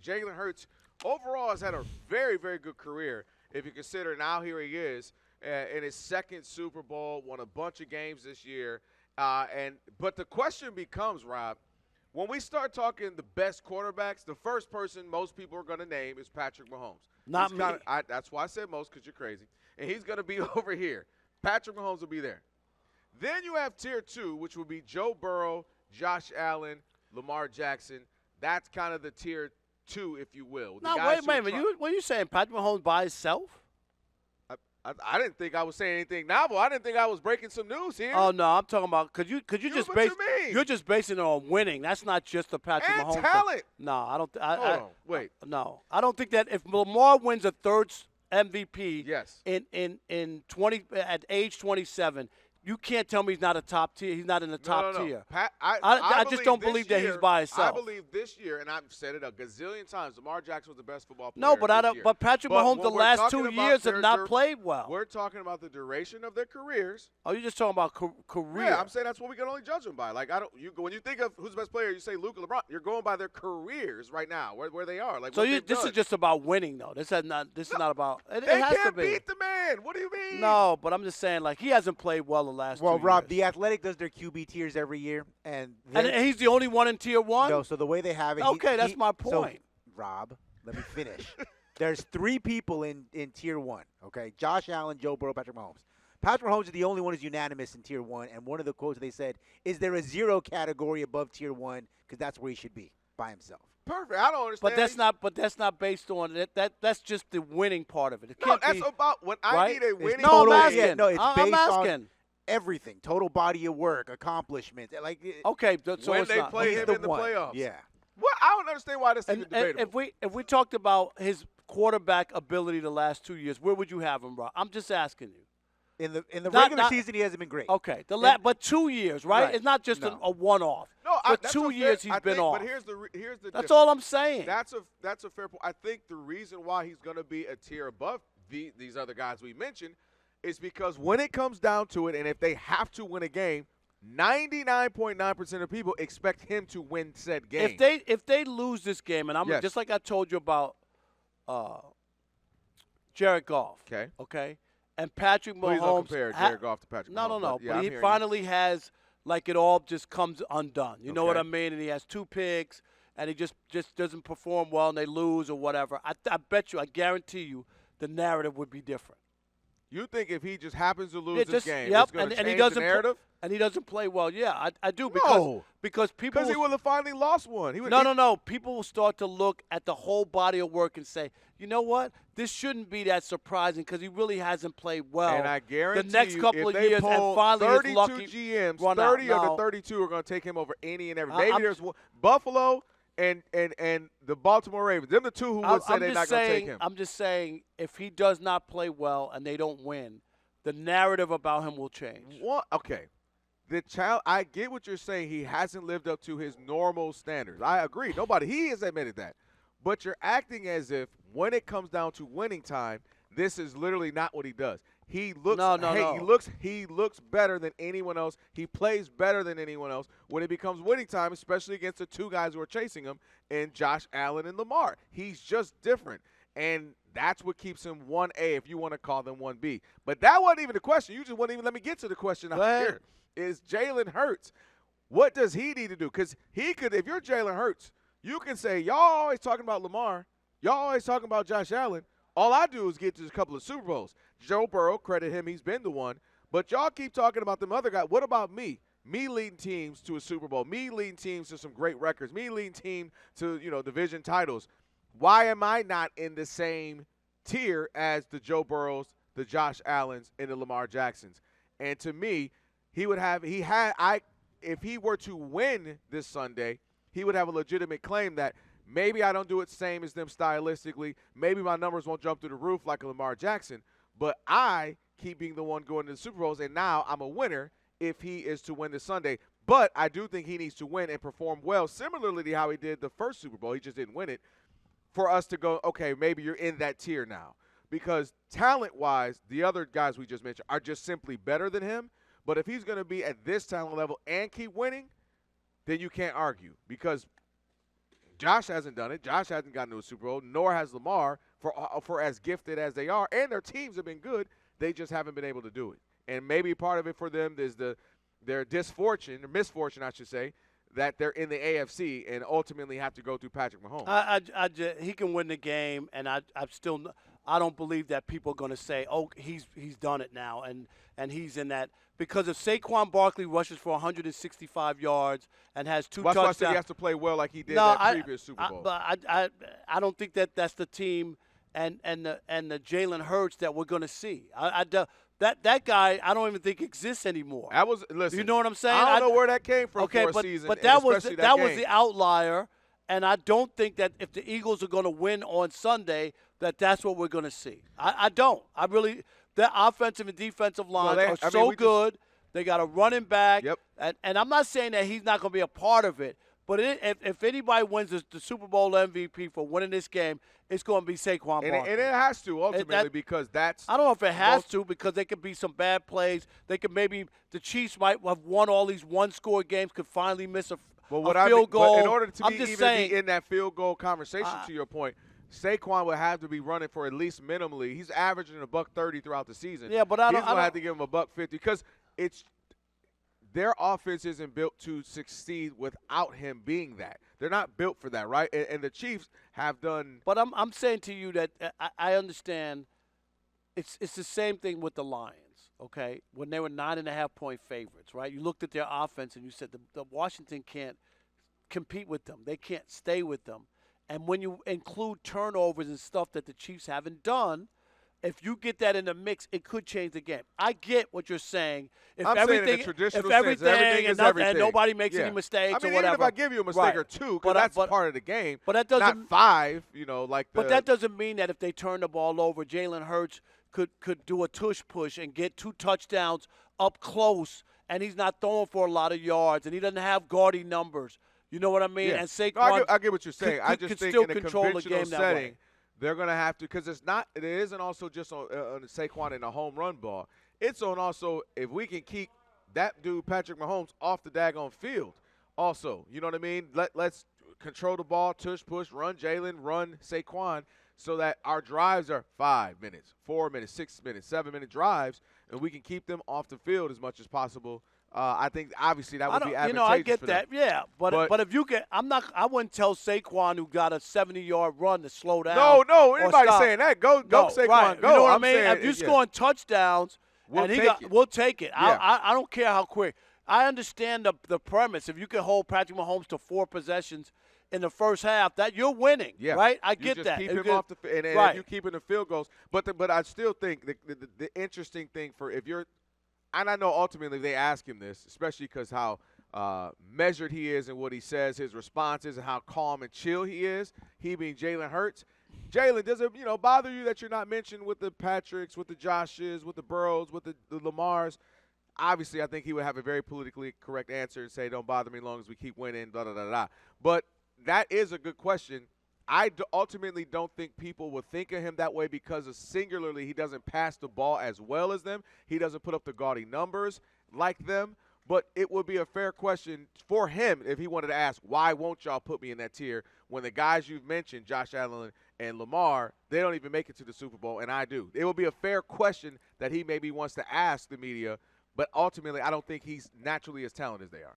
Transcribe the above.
Jalen Hurts overall has had a very, very good career if you consider now here he is in his second Super Bowl, won a bunch of games this year. But the question becomes, Rob, when we start talking the best quarterbacks, the first person most people are going to name is Patrick Mahomes. Not me. That's why I said most, because you're crazy. And he's going to be over here. Patrick Mahomes will be there. Then you have tier 2, which would be Joe Burrow, Josh Allen, Lamar Jackson. That's kind of the tier 2, if you will. No, wait a minute. What are you saying? Patrick Mahomes by himself? I didn't think I was saying anything novel. I didn't think I was breaking some news here. Oh no, I'm talking about you're just basing it on winning. That's not just the Patrick Mahomes talent. No, I don't. Hold on, wait. No, I don't think that if Lamar wins a third MVP, yes, in 20 at age 27. You can't tell me he's not a top tier. He's not in the top tier. I just don't believe that he's by himself. I believe this year, and I've said it a gazillion times, Lamar Jackson was the best football player. No, but Patrick Mahomes the last 2 years have not played well. We're talking about the duration of their careers. Oh, you're just talking about career. Yeah, I'm saying that's what we can only judge them by. Like when you think of who's the best player, you say Luka, LeBron. You're going by their careers right now, where they are. Like so this is just about winning, though. This is not about. It they has can't to be. beat the man. What do you mean? No, but I'm just saying, like he hasn't played well the last 2 years. Well, Rob, The Athletic does their QB tiers every year, and he's the only one in tier 1? No, so the way they have it. Okay, that's my point. So, Rob, let me finish. There's 3 people in tier 1, okay? Josh Allen, Joe Burrow, Patrick Mahomes. Patrick Mahomes is the only one who's unanimous in tier 1, and one of the quotes they said, is there a 0 category above tier 1? Because that's where he should be, by himself. Perfect. I don't understand. But that's not based on it. That's just the winning part of it. About when I need a winning. No, I'm asking. Yeah, no, it's based on everything, total body of work, accomplishments. Okay, so when it's they not. play him in the one. playoffs. Yeah. Well, I don't understand why that's even debatable. If we talked about his quarterback ability the last 2 years, where would you have him, Rob? I'm just asking you. In the regular season, he hasn't been great. Okay, but 2 years, right? It's not just a one-off. No, for 2 years he's been off. But here's the That's difference. all I'm saying. That's a fair point. I think the reason why he's going to be a tier above these other guys we mentioned is because when it comes down to it, and if they have to win a game, 99.9% of people expect him to win said game. If they lose this game, and I'm Yes. just like I told you about Jared Goff. Okay. And Patrick Mahomes. Please don't compare Jared Goff to Patrick Mahomes. No. Yeah, but he finally has, like, it all just comes undone. You know what I mean? And he has 2 picks, and he just doesn't perform well, and they lose or whatever. I bet you, I guarantee you, the narrative would be different. You think if he just happens to lose this game, yep, it's going to change he doesn't the narrative? And he doesn't play well. Yeah, I do because people. Because he would have finally lost one. No. People will start to look at the whole body of work and say, you know what? This shouldn't be that surprising because he really hasn't played well. And I guarantee the next couple if of they years, poll and finally 32 his lucky GMs, 30 of the 32 are going to take him over any and every. Maybe there's one. Buffalo and the Baltimore Ravens. Them the two who would say they're not going to take him. I'm just saying, if he does not play well and they don't win, the narrative about him will change. Okay. I get what you're saying. He hasn't lived up to his normal standards. I agree. He has admitted that. But you're acting as if when it comes down to winning time, this is literally not what he does. He looks he looks better than anyone else. He plays better than anyone else when it becomes winning time, especially against the 2 guys who are chasing him, and Josh Allen and Lamar. He's just different. And that's what keeps him 1A, if you want to call them 1B. But that wasn't even the question. You just wouldn't even let me get to the question out here. Is Jalen Hurts. What does he need to do? Because he could, if you're Jalen Hurts, you can say, y'all always talking about Lamar. Y'all always talking about Josh Allen. All I do is get to a couple of Super Bowls. Joe Burrow, credit him, he's been the one. But y'all keep talking about them other guys. What about me? Me leading teams to a Super Bowl. Me leading teams to some great records. Me leading team to, division titles. Why am I not in the same tier as the Joe Burrows, the Josh Allens, and the Lamar Jacksons? And to me, if he were to win this Sunday, he would have a legitimate claim that maybe I don't do it same as them stylistically. Maybe my numbers won't jump through the roof like a Lamar Jackson, but I keep being the one going to the Super Bowls, and now I'm a winner if he is to win this Sunday. But I do think he needs to win and perform well, similarly to how he did the first Super Bowl. He just didn't win it. For us to go, okay, maybe you're in that tier now. Because talent-wise, the other guys we just mentioned are just simply better than him. But if he's going to be at this talent level and keep winning, then you can't argue. Because Josh hasn't done it. Josh hasn't gotten to a Super Bowl, nor has Lamar for as gifted as they are. And their teams have been good. They just haven't been able to do it. And maybe part of it for them is their misfortune, I should say, that they're in the AFC and ultimately have to go through Patrick Mahomes. He can win the game, and I don't believe that people are going to say, oh, he's done it now, and he's in that. Because if Saquon Barkley rushes for 165 yards and has two touchdowns. That's why I said he has to play well like he did that previous Super Bowl. But I don't think that's the team and the Jaylen Hurts that we're going to see. That guy, I don't even think exists anymore. Listen. You know what I'm saying? I don't know where that came from for a season. But that was the outlier, and I don't think that if the Eagles are going to win on Sunday, that's what we're going to see. I don't. I really. Their offensive and defensive lines are good. They got a running back, and I'm not saying that he's not going to be a part of it. But if anybody wins the Super Bowl MVP for winning this game, it's going to be Saquon Barkley. And it has to ultimately because that's. I don't know if it has to because there could be some bad plays. The Chiefs might have won all these one-score games, could finally miss a field goal. But in order to be in that field goal conversation, to your point, Saquon would have to be running for at least minimally. He's averaging $130 throughout the season. Yeah, but he's going to have to give him $150 because their offense isn't built to succeed without him being that. They're not built for that, right? And the Chiefs have done. But I'm saying to you that I understand. It's the same thing with the Lions, okay? When they were 9.5-point favorites, right? You looked at their offense and you said the Washington can't compete with them. They can't stay with them. And when you include turnovers and stuff that the Chiefs haven't done, if you get that in the mix, it could change the game. I get what you're saying. I'm saying in the traditional sense, everything is everything. And nobody makes any mistakes or whatever. Even if I give you a mistake or two, because that's part of the game. But that doesn't, not 5, But that doesn't mean that if they turn the ball over, Jalen Hurts could do a tush push and get 2 touchdowns up close, and he's not throwing for a lot of yards, and he doesn't have gaudy numbers. You know what I mean? Yeah. And Saquon I get what you're saying. I just think in a conventional setting, way. They're going to have to, because it isn't also just on Saquon and a home run ball. It's on also if we can keep that dude Patrick Mahomes off the daggone field. Also, you know what I mean? Let's control the ball, tush push, run Jalen, run Saquon, so that our drives are 5 minutes, 4 minutes, 6 minutes, 7-minute drives, and we can keep them off the field as much as possible. I think obviously that would be advantageous. I get for that, them. yeah. But if you get, I wouldn't tell Saquon who got a 70-yard run to slow down. No, anybody saying that? Go Saquon, right. go. You know what I mean? If you're scoring touchdowns, we'll take it. Yeah. I don't care how quick. I understand the premise. If you can hold Patrick Mahomes to 4 possessions in the first half, that you're winning, right? I get that. Keep him off the and if you're keeping the field goals. But I still think the interesting thing for if you're. And I know ultimately they ask him this, especially because how measured he is and what he says, his responses, and how calm and chill he is, he being Jalen Hurts. Jalen, does it bother you that you're not mentioned with the Patricks, with the Joshes, with the Burrows, with the Lamars? Obviously, I think he would have a very politically correct answer and say, don't bother me as long as we keep winning, da-da-da-da. But that is a good question. I ultimately don't think people will think of him that way because singularly he doesn't pass the ball as well as them. He doesn't put up the gaudy numbers like them. But it would be a fair question for him if he wanted to ask, why won't y'all put me in that tier when the guys you've mentioned, Josh Allen and Lamar, they don't even make it to the Super Bowl, and I do. It would be a fair question that he maybe wants to ask the media, but ultimately I don't think he's naturally as talented as they are.